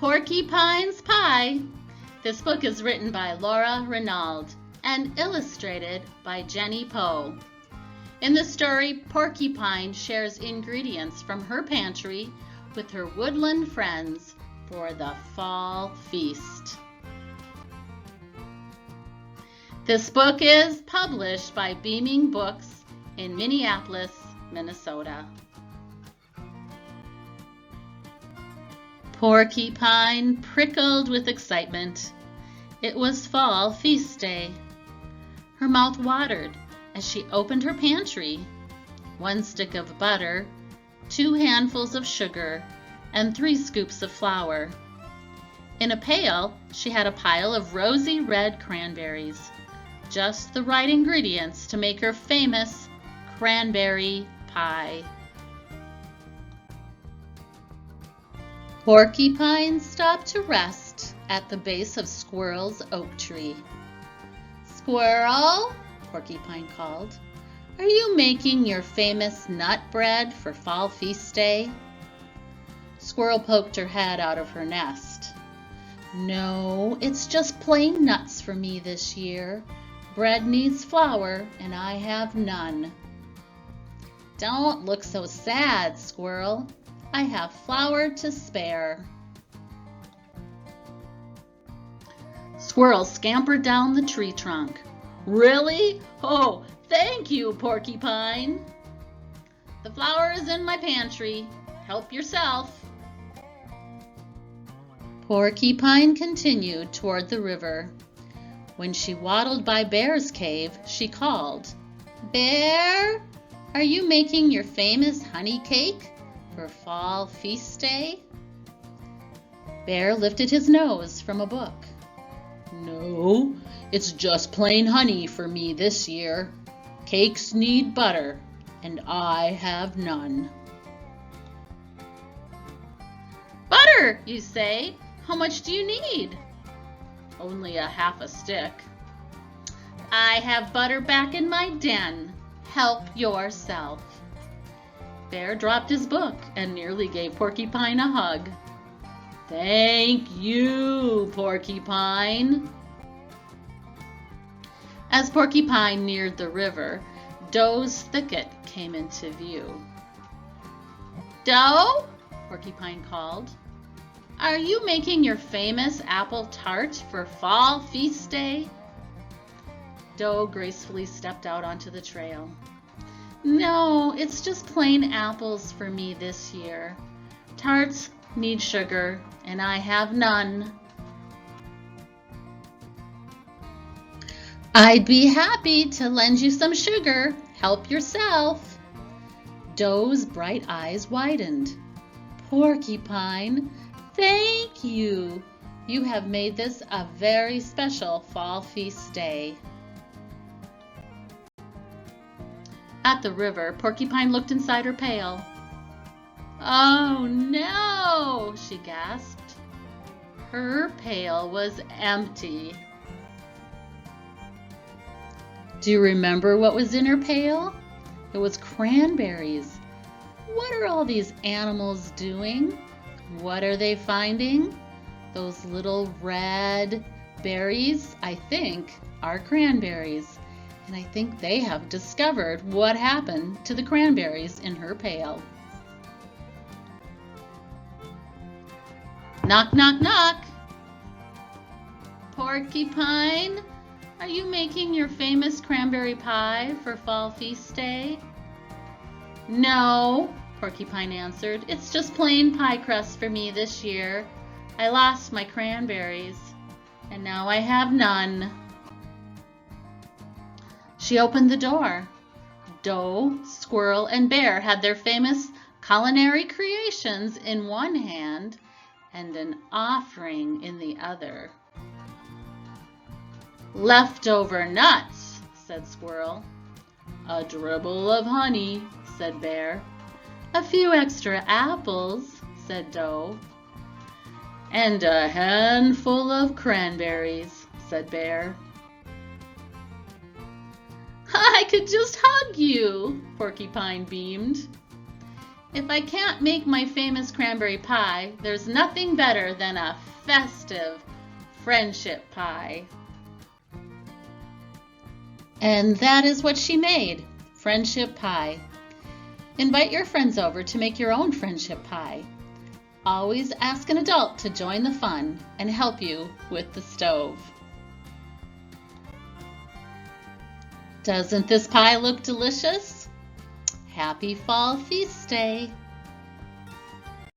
Porcupine's Pie. This book is written by Laura Renauld and illustrated by Jenny Poe. In the story, Porcupine shares ingredients from her pantry with her woodland friends for the fall feast. This book is published by Beaming Books in Minneapolis, Minnesota. Porcupine prickled with excitement. It was fall feast day. Her mouth watered as she opened her pantry. 1 stick of butter, 2 handfuls of sugar, and 3 scoops of flour. In a pail, she had a pile of rosy red cranberries, just the right ingredients to make her famous cranberry pie. Porcupine stopped to rest at the base of Squirrel's oak tree. "Squirrel," Porcupine called, "are you making your famous nut bread for fall feast day?" Squirrel poked her head out of her nest. "No, it's just plain nuts for me this year. Bread needs flour, and I have none." "Don't look so sad, Squirrel. I have flour to spare." Squirrel scampered down the tree trunk. "Really? Oh, thank you, Porcupine. The flour is in my pantry. Help yourself." Porcupine continued toward the river. When she waddled by Bear's cave, she called, "Bear, are you making your famous honey cake for fall feast day?" Bear lifted his nose from a book. "No, it's just plain honey for me this year. Cakes need butter, and I have none." "Butter, you say? How much do you need?" "Only a half a stick." "I have butter back in my den. Help yourself." Bear dropped his book and nearly gave Porcupine a hug. "Thank you, Porcupine." As Porcupine neared the river, Doe's thicket came into view. "Doe," Porcupine called, "are you making your famous apple tart for fall feast day?" Doe gracefully stepped out onto the trail. "No, it's just plain apples for me this year. Tarts need sugar, and I have none." "I'd be happy to lend you some sugar. Help yourself." Doe's bright eyes widened. "Porcupine, thank you. You have made this a very special fall feast day." At the river, Porcupine looked inside her pail. "Oh no," she gasped. Her pail was empty. Do you remember what was in her pail? It was cranberries. What are all these animals doing? What are they finding? Those little red berries, I think, are cranberries. And I think they have discovered what happened to the cranberries in her pail. Knock, knock, knock. "Porcupine, are you making your famous cranberry pie for fall feast day?" "No," Porcupine answered. "It's just plain pie crust for me this year. I lost my cranberries, and now I have none." She opened the door. Doe, Squirrel, and Bear had their famous culinary creations in one hand and an offering in the other. "Leftover nuts," said Squirrel. "A dribble of honey," said Bear. "A few extra apples," said Doe. "And a handful of cranberries," said Bear. "I could just hug you," Porcupine beamed. If I can't make my famous cranberry pie, there's nothing better than a festive friendship pie. And that is what she made, friendship pie. Invite your friends over to make your own friendship pie. Always ask an adult to join the fun and help you with the stove. Doesn't this pie look delicious? Happy Fall Feast Day!